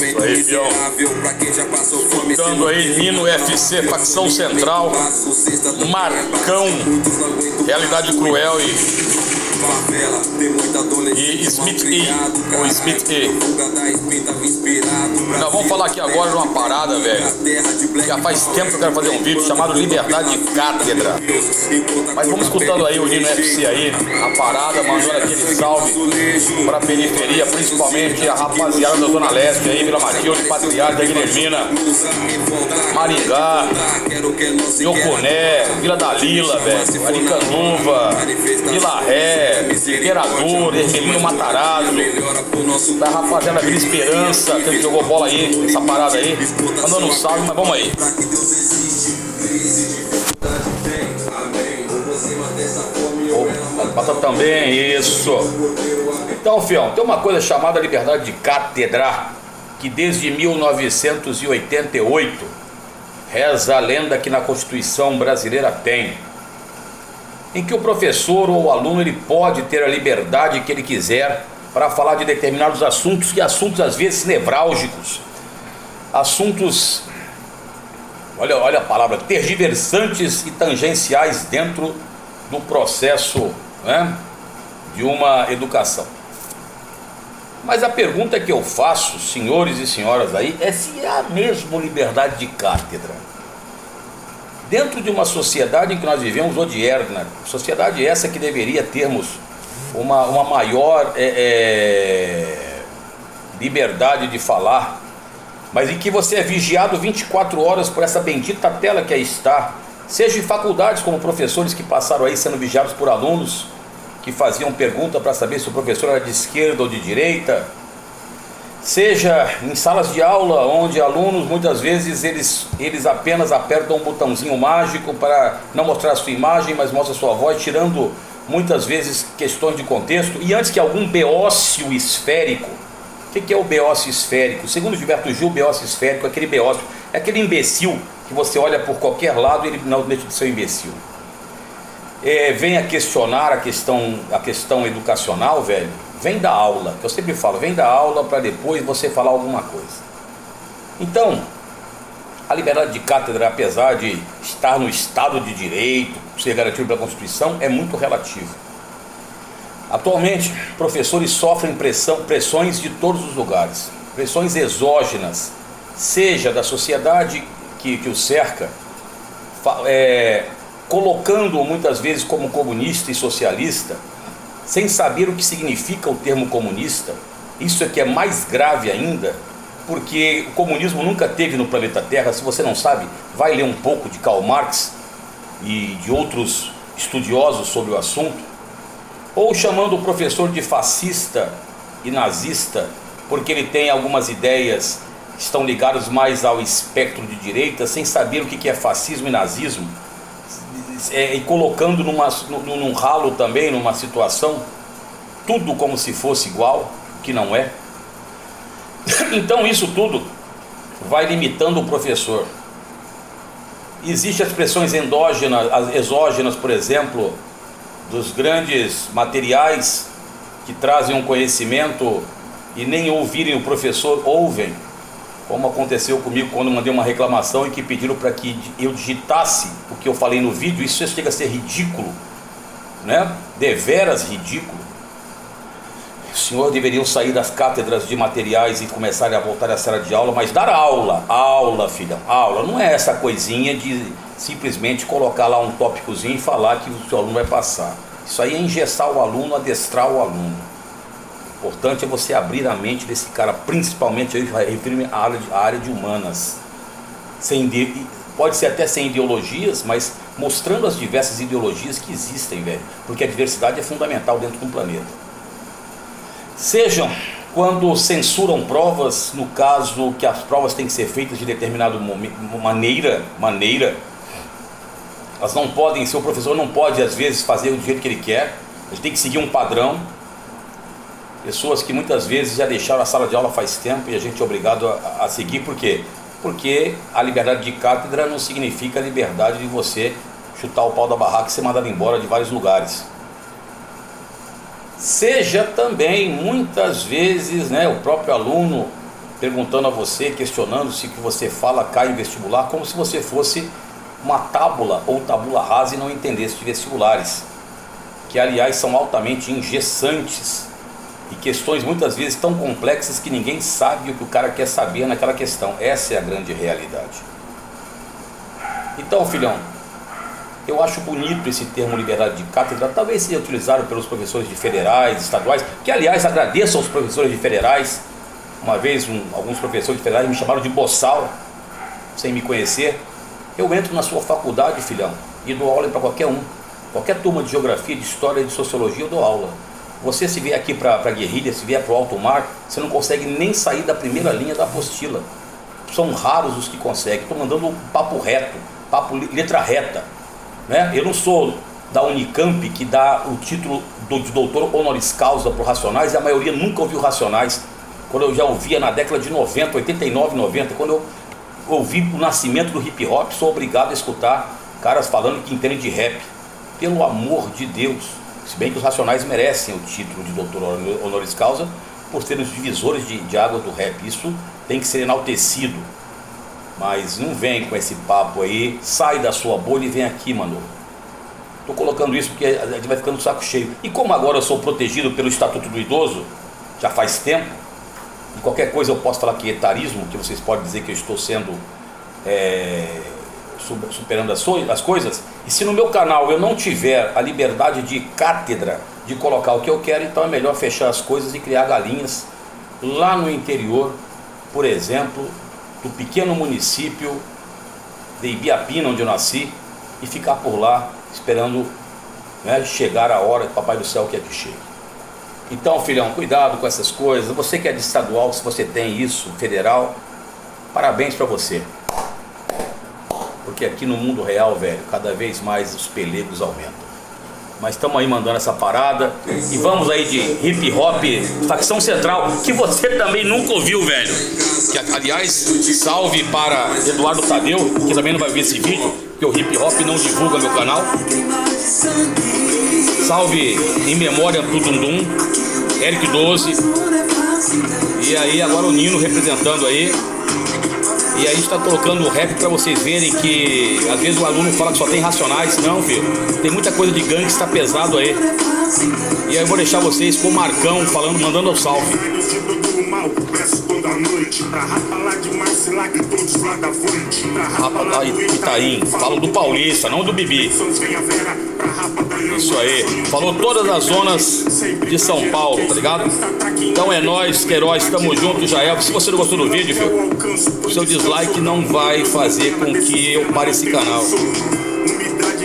Isso aí, fião. Escutando aí Nino FC, facção central, Marcão, Realidade Cruel e Smith E. Ou Smith E. Nós vamos falar aqui agora de uma parada, velho. Já faz tempo que eu quero fazer um vídeo chamado Liberdade de Cátedra. Mas vamos escutando aí o Nino FC aí, a parada, mandando aquele salve pra periferia, principalmente a rapaziada da Zona Leste aí, Vila Matilde, Patriarca, Guilhermina, Maringá, Ioconé, Vila da Lila, velho, Aricanduva, Vila Ré, Imperador, Ermelino Matarazzo, da rapaziada da Vila Esperança, que jogou bola aí, essa parada aí, mandando um salve, mas vamos aí. Bata também, isso. Então, fião, tem uma coisa chamada Liberdade de Cátedra, que desde 1988 reza a lenda que na Constituição brasileira tem, em que o professor ou o aluno ele pode ter a liberdade que ele quiser para falar de determinados assuntos, que assuntos às vezes nevrálgicos, assuntos, olha a palavra, tergiversantes e tangenciais dentro do processo, né, de uma educação. Mas a pergunta que eu faço, senhores e senhoras aí, é se há mesmo liberdade de cátedra dentro de uma sociedade em que nós vivemos odierna, sociedade essa que deveria termos uma maior liberdade de falar, mas em que você é vigiado 24 horas por essa bendita tela que aí está, seja em faculdades como professores que passaram aí sendo vigiados por alunos que faziam pergunta para saber se o professor era de esquerda ou de direita, seja em salas de aula onde alunos muitas vezes eles apenas apertam um botãozinho mágico para não mostrar a sua imagem, mas mostra a sua voz, tirando muitas vezes questões de contexto, e antes que algum beócio esférico. O que é o beócio esférico? Segundo Gilberto Gil, o beócio esférico é aquele beócio, é aquele imbecil que você olha por qualquer lado e ele não deixa de ser imbecil. Vem a questionar a questão educacional, velho, vem da aula, que eu sempre falo, vem da aula para depois você falar alguma coisa. Então, a liberdade de cátedra, apesar de estar no Estado de Direito, ser garantido pela Constituição, é muito relativo. Atualmente, professores sofrem pressões de todos os lugares, pressões exógenas, seja da sociedade que o cerca, colocando-o muitas vezes como comunista e socialista, sem saber o que significa o termo comunista. Isso é que é mais grave ainda, porque o comunismo nunca teve no planeta Terra. Se você não sabe, vai ler um pouco de Karl Marx e de outros estudiosos sobre o assunto, ou chamando o professor de fascista e nazista, porque ele tem algumas ideias que estão ligadas mais ao espectro de direita, sem saber o que é fascismo e nazismo, e colocando num ralo também, numa situação, tudo como se fosse igual, que não é. Então isso tudo vai limitando o professor. Existem as pressões endógenas, as exógenas, por exemplo, dos grandes materiais que trazem um conhecimento e nem ouvirem o professor ouvem, como aconteceu comigo quando mandei uma reclamação e que pediram para que eu digitasse o que eu falei no vídeo. Isso chega a ser ridículo, né? Deveras ridículo. Os senhores deveriam sair das cátedras de materiais e começarem a voltar à sala de aula, mas dar aula, filhão, aula. Não é essa coisinha de simplesmente colocar lá um tópicozinho e falar que o seu aluno vai passar. Isso aí é engessar o aluno, adestrar o aluno. O importante é você abrir a mente desse cara, principalmente eu refiro-me à área de humanas. Pode ser até sem ideologias, mas mostrando as diversas ideologias que existem, velho. Porque a diversidade é fundamental dentro de um planeta. Sejam quando censuram provas, no caso que as provas têm que ser feitas de determinada maneira, elas não podem, seu professor não pode às vezes fazer do jeito que ele quer, ele tem que seguir um padrão. Pessoas que muitas vezes já deixaram a sala de aula faz tempo e a gente é obrigado a seguir. Por quê? Porque a liberdade de cátedra não significa a liberdade de você chutar o pau da barraca e ser mandado embora de vários lugares. Seja também, muitas vezes, né, o próprio aluno perguntando a você, questionando se o que você fala cai em vestibular, como se você fosse uma tábula ou tabula rasa e não entendesse de vestibulares, que aliás são altamente engessantes e questões muitas vezes tão complexas que ninguém sabe o que o cara quer saber naquela questão. Essa é a grande realidade. Então, filhão, eu acho bonito esse termo liberdade de cátedra, talvez seja utilizado pelos professores de federais, estaduais, que aliás agradeço aos professores de federais. Uma vez alguns professores de federais me chamaram de boçal, sem me conhecer. Eu entro na sua faculdade, filhão, e dou aula para qualquer um. Qualquer turma de geografia, de história, de sociologia, eu dou aula. Você se vier aqui para a guerrilha, se vier para o alto mar, você não consegue nem sair da primeira linha da apostila. São raros os que conseguem. Estou mandando um papo reto, letra reta, né? Eu não sou da Unicamp, que dá o título de doutor honoris causa para Racionais, e a maioria nunca ouviu Racionais. Quando eu já ouvia na década de 90, 89, 90, quando eu ouvi o nascimento do hip hop, sou obrigado a escutar caras falando que entendem de rap. Pelo amor de Deus, se bem que os Racionais merecem o título de doutor honoris causa por serem os divisores de águas do rap. Isso tem que ser enaltecido. Mas não vem com esse papo aí, sai da sua bolha e vem aqui, mano. Tô colocando isso porque a gente vai ficando de saco cheio. E como agora eu sou protegido pelo Estatuto do Idoso, já faz tempo, e qualquer coisa eu posso falar que é etarismo, que vocês podem dizer que eu estou sendo superando as coisas. E se no meu canal eu não tiver a liberdade de cátedra de colocar o que eu quero, então é melhor fechar as coisas e criar galinhas lá no interior, por exemplo, do pequeno município de Ibiapina, onde eu nasci, e ficar por lá esperando, né, chegar a hora que o Papai do Céu quer que chegue. Então, filhão, cuidado com essas coisas. Você que é de estadual, se você tem isso, federal, parabéns para você. Porque aqui no mundo real, velho, cada vez mais os pelegos aumentam. Mas estamos aí mandando essa parada. E vamos aí de hip hop, facção central, que você também nunca ouviu, velho. Que, aliás, salve para Eduardo Tadeu, que também não vai ver esse vídeo, porque o hip hop não divulga meu canal. Salve em memória pro Dundum, Eric 12. E aí agora o Nino representando aí. E aí a gente tá colocando o rap pra vocês verem que às vezes o aluno fala que só tem Racionais. Não, filho, tem muita coisa de gangue que está pesado aí. E aí eu vou deixar vocês com o Marcão falando, mandando o salve. Rapa lá Itaim, falo do Paulista, não do Bibi. Isso aí, falou todas as zonas de São Paulo, tá ligado? Então é nóis, Queiroz, tamo junto, Jael. Se você não gostou do vídeo, filho, o seu dislike não vai fazer com que eu pare esse canal.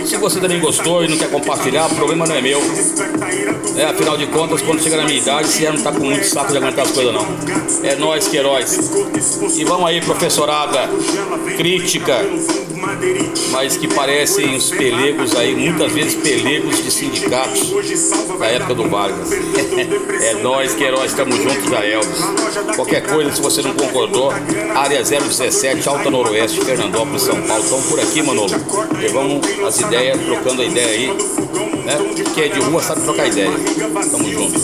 Se você também gostou e não quer compartilhar, o problema não é meu. Afinal de contas, quando chega na minha idade, você já não tá com muito saco de aguentar as coisas não. É nóis, Queiroz. E vamos aí, professorada crítica, mas que parecem os pelegos aí, muitas vezes pelegos de sindicatos da época do Vargas. É nóis, Queiroz, estamos juntos, já Elvis. Qualquer coisa, se você não concordou, área 017, Alta Noroeste, Fernandópolis, São Paulo. Estamos por aqui, Manolo. Levamos as ideias, trocando a ideia aí, né? Quem é de rua sabe trocar ideia. Tamo junto.